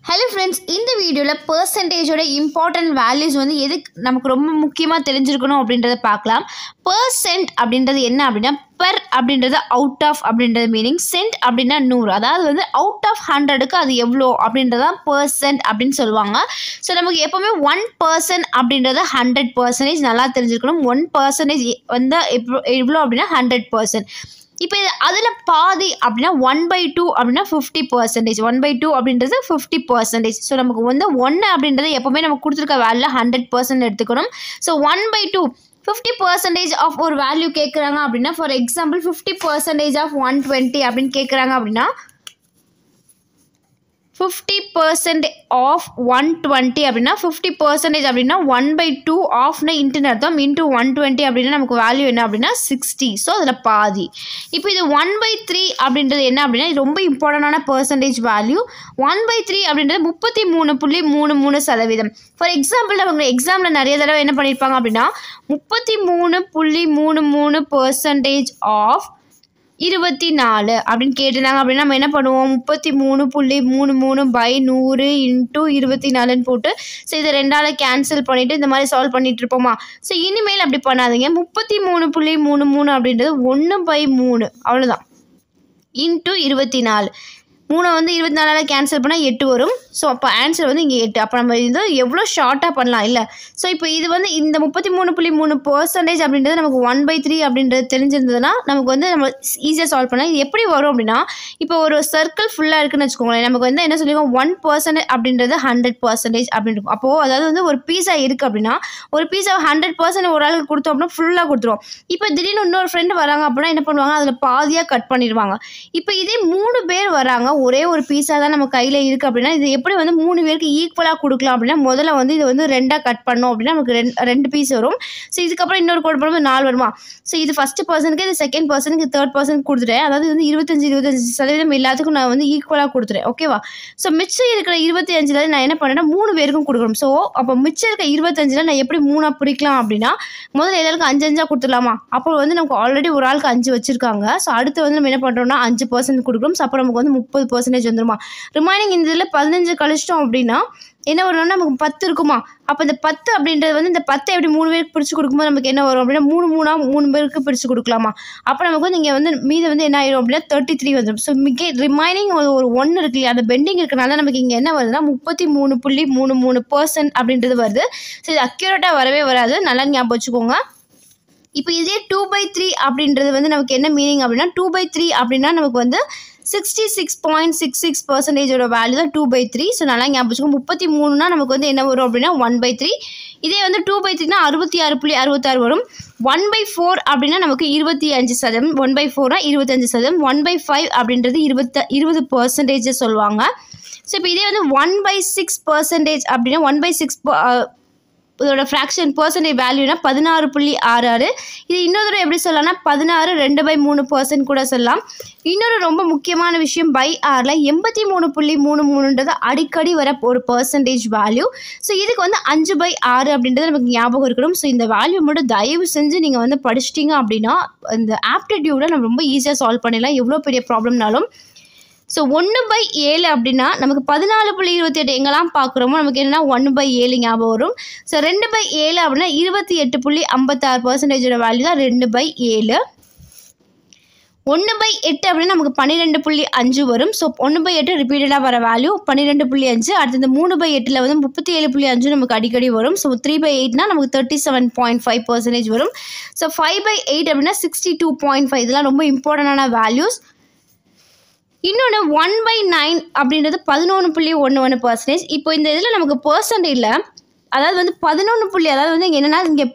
Hello friends, இந்த வீடியோல percentageோட important values வந்து எதுக்கு நமக்கு ரொம்ப முக்கியமா தெரிஞ்சிருக்கணும் அப்படின்றத பார்க்கலாம். percent அப்படின்றது என்ன அப்படினா per அப்படின்றது out of அப்படின்றது மீனிங், cent அப்படினா 100, அதாவது வந்து out of 100க்கு அது எவ்வளோ அப்படின்றத percent அப்படின்னு சொல்லுவாங்க. ஸோ நமக்கு எப்பவுமே 1% அப்படின்றது 100% நல்லா தெரிஞ்சிருக்கணும். 1% வந்து எவ்வளோ அப்படின்னா 100%. இப்போ அதில் பாதி அப்படின்னா 1/2 அப்படின்னா 50%. 1/2 அப்படின்றது 50%. ஸோ நமக்கு வந்து 1 அப்படின்றது எப்போவுமே நமக்கு கொடுத்துருக்க வேல்யூ 100% எடுத்துக்கணும். ஸோ 1/2 50% ஆஃப் ஒரு வேல்யூ கேட்குறாங்க அப்படின்னா, ஃபார் எக்ஸாம்பிள் 50% ஆஃப் 120 அப்படின்னு கேட்குறாங்க அப்படின்னா 50% ஆஃப் 120 அப்படின்னா 50% அப்படின்னா 1/2 ஆஃப்னா இன்ட்டுன்னு அர்த்தம், இன்ட்டு 120 அப்படின்னா நமக்கு வேல்யூ என்ன அப்படின்னா 60. ஸோ அதில் பாதி. இப்போ இது 1/3 அப்படின்றது என்ன அப்படின்னா, இது ரொம்ப இம்பார்ட்டண்டான பர்சன்டேஜ் வேல்யூ. 1/3 அப்படின்றது 33.33%. ஃபார் எக்ஸாம்பிள் அவங்க எக்ஸாமில் நிறைய தடவை என்ன பண்ணியிருப்பாங்க அப்படின்னா 33.33% ஆஃப் 24 அப்படின்னு கேட்டிருந்தாங்க அப்படின்னா நம்ம என்ன பண்ணுவோம், 33.33/100 இன்ட்டு 24ன்னு போட்டு ஸோ இதை 2ஆல் கேன்சல் பண்ணிவிட்டு இந்த மாதிரி சால்வ் பண்ணிட்டு இருப்போமா. ஸோ இனிமேல் அப்படி பண்ணாதீங்க. 33.33 அப்படின்றது 1/3 அவ்வளோதான், இன்ட்டு 24. 3 வந்து 24ஆல் கேன்சல் பண்ணால் 8 வரும். ஸோ அப்போ ஆன்சர் வந்து இங்கே 8. அப்போ நம்ம இது எவ்வளோ ஷார்ட்டாக பண்ணலாம் இல்லை. ஸோ இப்போ இது வந்து இந்த 33.3% அப்படின்றது நமக்கு 1/3 அப்படின்றது தெரிஞ்சிருந்ததுன்னா நமக்கு வந்து நம்ம ஈஸியாக சால்வ் பண்ணலாம். இது எப்படி வரும் அப்படின்னா, இப்போ ஒரு சர்க்கிள் ஃபுல்லாக இருக்குன்னு வச்சுக்கோங்களேன், நமக்கு வந்து என்ன சொல்லியிருக்கோம் 1% அப்படின்றது 100% அப்படின்னு இருக்கும். அப்போது அதாவது வந்து ஒரு பீஸா இருக்குது அப்படின்னா ஒரு பீஸா 100% ஒரு ஆளுக்கு கொடுத்தோம் அப்படின்னா ஃபுல்லாக கொடுத்துருவோம். இப்போ திடீர்னு இன்னொரு ஃப்ரெண்டு வராங்க அப்படின்னா என்ன பண்ணுவாங்க, அதில் பாதியாக கட் பண்ணிடுவாங்க. இப்போ இதே 3 பேர் வராங்க, ஒரே ஒரு பீஸா தான் நம்ம கையில் இருக்குது அப்படின்னா இது எப்படி வந்து 3 பேருக்கு ஈக்குவலாக கொடுக்கலாம் அப்படின்னா முதல்ல வந்து இது வந்து 2ஆக கட் பண்ணோம் அப்படின்னா நமக்கு 2 பீஸ் வரும். ஸோ இதுக்கப்புறம் இன்னொரு கோட் பண்ணும்போது 4 வருமா. ஸோ இது ஃபஸ்ட்டு பர்சனுக்கு, இது செகண்ட் பர்சனுக்கு, தேர்ட் பர்சனுக்கு கொடுத்துட்டேன். அதாவது வந்து 25% எல்லாத்துக்கும் நான் வந்து ஈக்குவலாக கொடுத்துட்டேன். ஓகேவா. ஸோ மிச்சம் இருக்கிற 25 நான் என்ன பண்ணேன்னா 3 பேருக்கும் கொடுக்கணும். ஸோ அப்போ மிச்சம் இருக்க 25 நான் எப்படி 3ஆக பிரிக்கலாம் அப்படின்னா முதல்ல எல்லாருக்கும் 5 கொடுத்துடலாமா. அப்போ வந்து நமக்கு ஆல்ரெடி ஒரு ஆளுக்கு 5 வச்சுருக்காங்க. ஸோ அடுத்து வந்து நம்ம என்ன பண்ணுறோம்னா 5% கொடுக்குறோம். ஸோ அப்போ நமக்கு வந்து 30% வந்துருமா. ரிமைனிங் இந்த இதில் 15 கழிச்சிட்டோம் அப்படின்னா என்ன வரும்னா நமக்கு 10 இருக்குமா. அப்போ இந்த 10 அப்படின்றது வந்து இந்த 10 எப்படி 3 பேருக்கு பிரித்து கொடுக்கும்போது நமக்கு என்ன வரும் அப்படின்னா 3 பேருக்கு பிரித்து கொடுக்கலாமா. அப்போ நமக்கு வந்து இங்கே வந்து மீது வந்து என்ன ஆயிடும் அப்படின்னா 33 வந்துடும். ஸோ மிக ரிமைனிங் ஒரு 1 இருக்கு இல்லையா, அந்த பெண்டிங் இருக்கனால நமக்கு இங்கே என்ன வருதுன்னா 33.33% அப்படின்றது வருது. ஸோ இது அக்யூரேட்டாக வரவே வராது, நல்லா ஞாபகம் வச்சுக்கோங்க. இப்போ இதே 2/3 அப்படின்றது வந்து நமக்கு என்ன மீனிங் அப்படின்னா 2/3 அப்படின்னா நமக்கு வந்து 66.66% வேல்யூ தான் 2/3. ஸோ நல்லா ஞாபகம் வச்சுக்கோங்க. 33னா நமக்கு வந்து என்ன வரும் அப்படின்னா 1/3. இதே வந்து 2/3னா 66.66 வரும். 1/4 அப்படின்னா நமக்கு 25%. 1/4னா 25%. 1/5 அப்படின்றது 20% சொல்லுவாங்க. ஸோ இப்போ இதே வந்து 1/6% அப்படின்னா 1/6 இதோட ஃப்ராக்ஷன் பர்சன்டேஜ் வேல்யூனா 16.66. இது இன்னொரு எப்படி சொல்லலாம்னா 16 2/3% கூட சொல்லலாம். இன்னொரு ரொம்ப முக்கியமான விஷயம், பை ஆரில் 83.33ன்றது அடிக்கடி வர ஒரு பர்சன்டேஜ் வேல்யூ. ஸோ இதுக்கு வந்து 5/6 அப்படின்றது நமக்கு ஞாபகம் இருக்கணும். ஸோ இந்த வேல்யூ மட்டும் தயவு செஞ்சு நீங்கள் வந்து படிச்சிட்டிங்க அப்படின்னா இந்த ஆப்டிடியூட நம்ம ரொம்ப ஈஸியாக சால்வ் பண்ணிடலாம், எவ்வளோ பெரிய ப்ராப்ளம்னாலும். ஸோ 1/7 அப்படின்னா நமக்கு 14.28 எங்கெல்லாம் பார்க்குறோமோ நமக்கு என்னென்னா 1/7 ஞாபகம் வரும். ஸோ 2/7 அப்படின்னா 28.56% வேல்யூ தான் 2/7. 1/8 அப்படின்னா நமக்கு 12.5 வரும். ஸோ 1/8 ரிப்பீட்டடாக வர வேல்யூ 12.5. அடுத்தது 3/8 வந்து 37.5 நமக்கு அடிக்கடி வரும். ஸோ 3/8னா நமக்கு 37.5% வரும். ஸோ 5/8 அப்படின்னா 62.5. இதெல்லாம் ரொம்ப இம்பார்ட்டண்டான வேல்யூஸ். இன்னொன்று 1/9 அப்படின்றது 11.11%. இப்போ இந்த இதில் நமக்கு பர்சன்டேஜில் அதாவது வந்து 11 அதாவது வந்து என்னென்னா இங்கே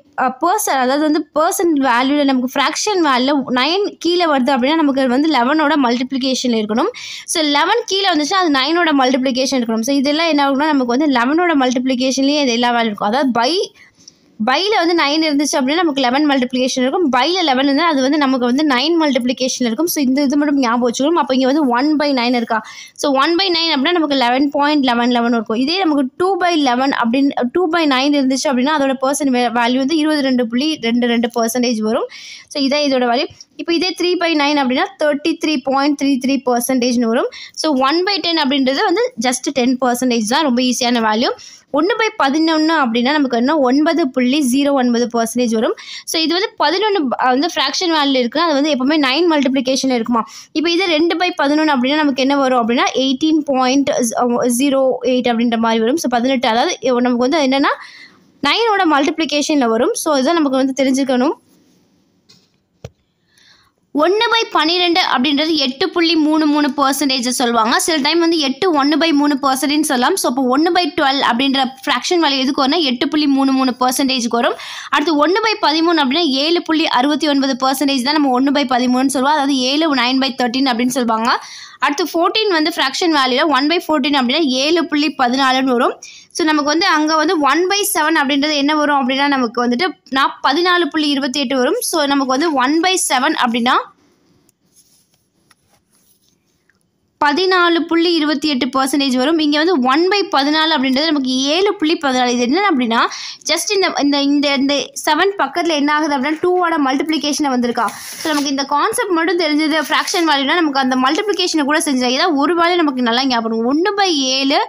அதாவது வந்து பர்சன்ட் வேல்யூவில் நமக்கு ஃப்ராக்ஷன் வேல்யூ 9 கீழே வருது அப்படின்னா நமக்கு வந்து 11ஓட மல்டிப்ளிகேஷன் இருக்கணும். ஸோ 11 கீழே வந்துச்சுன்னா அது 9ஓட மல்டிப்ளிகேஷன் இருக்கணும். ஸோ இதெல்லாம் என்ன ஆகும்னா நமக்கு வந்து 11ஓட மல்டிப்ளிகேஷன்லேயே இது எல்லா வேல்யூ இருக்கும். அதாவது பையில் வந்து 9 இருந்துச்சு அப்படின்னா நமக்கு 11 மல்டிப்ளிகேஷன் இருக்கும். பையில் 11 இருந்தால் அது வந்து நமக்கு வந்து 9 மல்டிப்ளிகேஷன் இருக்கும். ஸோ இந்த இது மட்டும் ஞாபகம் வச்சுக்கணும். அப்போ இங்கே வந்து 1/9 இருக்கா. ஸோ 1/9 அப்படின்னா நமக்கு 11.11 இருக்கும். இதே நமக்கு 2/11 அப்படின்னு 2/9 இருந்துச்சு அப்படின்னா அதோட வேல்யூ வந்து 22.22% வரும். ஸோ இதான் இதோட வேல்யூ. இப்போ இதே 3/9 அப்படின்னா 33.33% வரும். ஸோ 1/10 அப்படின்றது வந்து ஜஸ்ட் 10% தான், ரொம்ப ஈஸியான வேல்யூ. 1/11 அப்படின்னா நமக்கு என்ன 9.09% வரும். ஸோ இது வந்து 11 வந்து ஃப்ராக்ஷன் வேல்யூ இருக்குன்னா அது வந்து எப்பவுமே 9 மல்டிப்ளிகேஷன் இருக்குமா. இப்போ இது 2/11 அப்படின்னா நமக்கு என்ன வரும் அப்படின்னா 18.08 அப்படின்ற மாதிரி வரும். ஸோ 18, அதாவது நமக்கு வந்து என்னன்னா 9ஓட மல்டிப்ளிகேஷனில் வரும். ஸோ இதுதான் நமக்கு வந்து தெரிஞ்சுக்கணும். 1/12 அப்படின்றது 8.33% சொல்லுவாங்க. சில டைம் வந்து 8 1/3% சொல்லலாம். ஸோ இப்போ 1/12 அப்படின்ற ஃப்ராக்ஷன் வேல்யூ எதுக்கு வரும்னா 8.33% வரும். அடுத்து 1/13 அப்படின்னா 7.69% தான் நம்ம 1/13 சொல்லுவோம். அதாவது 7 9/13 அப்படின்னு சொல்லுவாங்க. அடுத்து 14 வந்து ஃப்ராக்ஷன் வேல்யூவில் 1/14 அப்படின்னா 7.14 வரும். ஸோ நமக்கு வந்து அங்கே வந்து 1/7 அப்படின்றது என்ன வரும் அப்படின்னா நமக்கு வந்துட்டு 14.28 வரும். ஸோ நமக்கு வந்து 1/7 அப்படின்னா 14.28% வரும். இங்கே வந்து 1/14 அப்படின்றது நமக்கு 7.14. இது என்ன அப்படின்னா ஜஸ்ட் இந்த 7 பக்கத்தில் என்ன ஆகுது அப்படின்னா 2ஓட மல்டிப்ளிகேஷனை வந்திருக்கா. ஸோ நமக்கு இந்த கான்செப்ட் மட்டும் தெரிஞ்சது ஃப்ராக்ஷன் வேல்யூனா நமக்கு அந்த மல்டிப்ளிகேஷனை கூட செஞ்சால் ஏதாவது ஒரு வேல்யூ நமக்கு நல்லா ஞாபகம். 1/7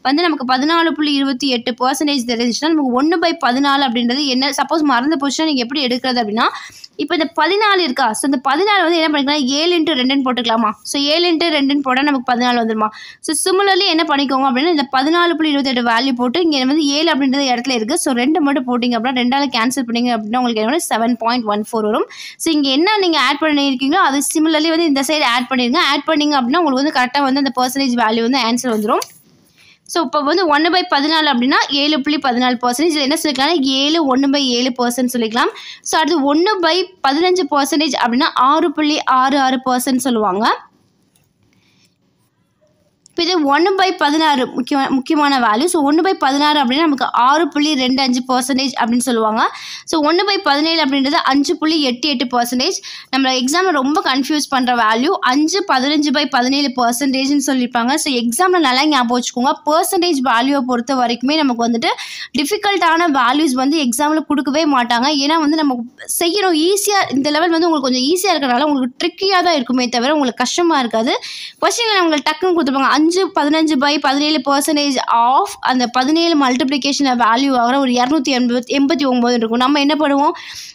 வந்து நமக்கு 14.28% தெரிஞ்சுச்சுன்னா நமக்கு 1/14 அப்படின்றது என்ன. சப்போஸ் மறந்து போச்சுன்னா நீங்கள் எப்படி எடுக்கிறது அப்படின்னா இப்போ இந்த 14 இருக்கா. ஸோ இந்த 14 வந்து என்ன பண்ணிக்கலாம் 7 × 2 போட்டுக்கலாமா. ஸோ 7 × 2 போட்டால் நமக்கு 14 வந்துடுமா. ஸோ சிமிலர்லி என்ன பண்ணிக்கோங்க அப்படின்னா இந்த 14.28 வேல்யூ போட்டு இங்கே வந்து 7 அப்படின்றது இடத்துல இருக்குது. ஸோ 2 மட்டும் போட்டிங்க அப்படின்னா 2ஆல் கேன்சல் பண்ணிங்க அப்படின்னா உங்களுக்கு என்ன 7.14 வரும். ஸோ இங்கே என்ன நீங்கள் ஆட் பண்ணியிருக்கீங்களோ அது சிமிலர்லி வந்து இந்த சைடு ஆட் பண்ணிடுங்க. ஆட் பண்ணிங்க அப்படின்னா உங்களுக்கு வந்து கரெக்டாக வந்து அந்த பர்சன்டேஜ் வேல்யூ வந்து ஆன்சர் வந்துடும். ஸோ இப்போ வந்து 1/14 அப்படின்னா 7.14%. இது என்ன சொல்லிக்கலாம் 7 1/7% சொல்லிக்கலாம். ஸோ அடுத்து 1/15% அப்படின்னா 6.66% சொல்லுவாங்க. இப்போ இது 1/16 முக்கியமான வேல்யூ. ஸோ 1/16 அப்படின்னா நமக்கு 6.25% அப்படின்னு சொல்லுவாங்க. ஸோ 1/17 அப்படின்றது 5.88%. நம்ம எக்ஸாமில் ரொம்ப கன்ஃபியூஸ் பண்ணுற வேல்யூ 5 15/17% சொல்லியிருப்பாங்க. ஸோ எக்ஸாமில் நல்லா ஞாபகம் வச்சுக்கோங்க. பர்சன்டேஜ் வேல்யூவை பொறுத்த வரைக்குமே நமக்கு வந்துட்டு டிஃபிகல்ட்டான வேல்யூஸ் வந்து எக்ஸாமில் கொடுக்கவே மாட்டாங்க. ஏன்னா வந்து நம்ம செய்யணும் ஈஸியாக. இந்த லெவல் வந்து உங்களுக்கு கொஞ்சம் ஈஸியாக இருக்கிறனால உங்களுக்கு ட்ரிக்கியாக தான் இருக்குமே தவிர உங்களுக்கு கஷ்டமாக இருக்காது. கொஸ்டினில் உங்களுக்கு டக்குன்னு கொடுத்துருப்பாங்க 5 15/17% ஆஃப் அந்த 17 மல்டிப்ளிகேஷன் வேல்யூ ஆகிற ஒரு 289 இருக்கும். நம்ம என்ன பண்ணுவோம்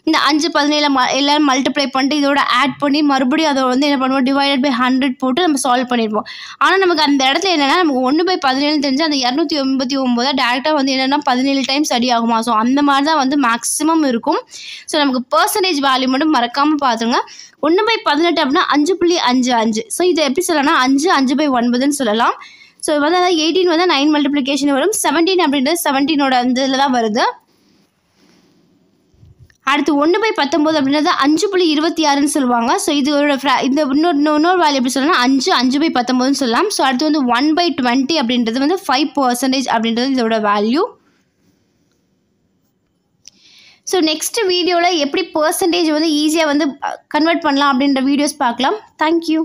இந்த 5 17 எல்லாரும் மல்டிப்ளை பண்ணிட்டு இதோட ஆட் பண்ணி மறுபடியும் அதை வந்து என்ன பண்ணுவோம் /100 போட்டு நம்ம சால்வ் பண்ணியிருப்போம். ஆனால் நமக்கு அந்த இடத்துல என்னென்னா நமக்கு 1/17 தெரிஞ்சு அந்த 289 டேரெக்டாக வந்து என்னென்னா 17 டைம்ஸ் அடி ஆகுமா. ஸோ அந்த மாதிரி தான் வந்து மேக்ஸிமம் இருக்கும். ஸோ நமக்கு பர்சன்டேஜ் வேல்யூ மட்டும் மறக்காமல் பார்த்துங்க. 1/18 அப்படின்னா 5.55. ஸோ இதை எப்படி சொல்லலாம்னா 5 5/9 சொல்லலாம். ஸோ வந்து அதாவது 18 வந்து 9 மல்டிப்ளிகேஷன் வரும். 17 அப்படின்றது 17ஓட அந்த இதில் தான் வருது. அடுத்து 1/19 அப்படின்றது 5.26 சொல்லுவாங்க. ஸோ இது இந்த இன்னொரு வேல்யூ எப்படி சொல்லலாம் 5 5/19 சொல்லலாம். ஸோ அடுத்து வந்து 1/20 அப்படின்றது வந்து 5% அப்படின்றது இதோட வேல்யூ. ஸோ நெக்ஸ்ட் வீடியோவில் எப்படி பர்சன்டேஜ் வந்து ஈஸியாக வந்து கன்வெர்ட் பண்ணலாம் அப்படின்ற வீடியோஸ் பார்க்கலாம். தேங்க்யூ.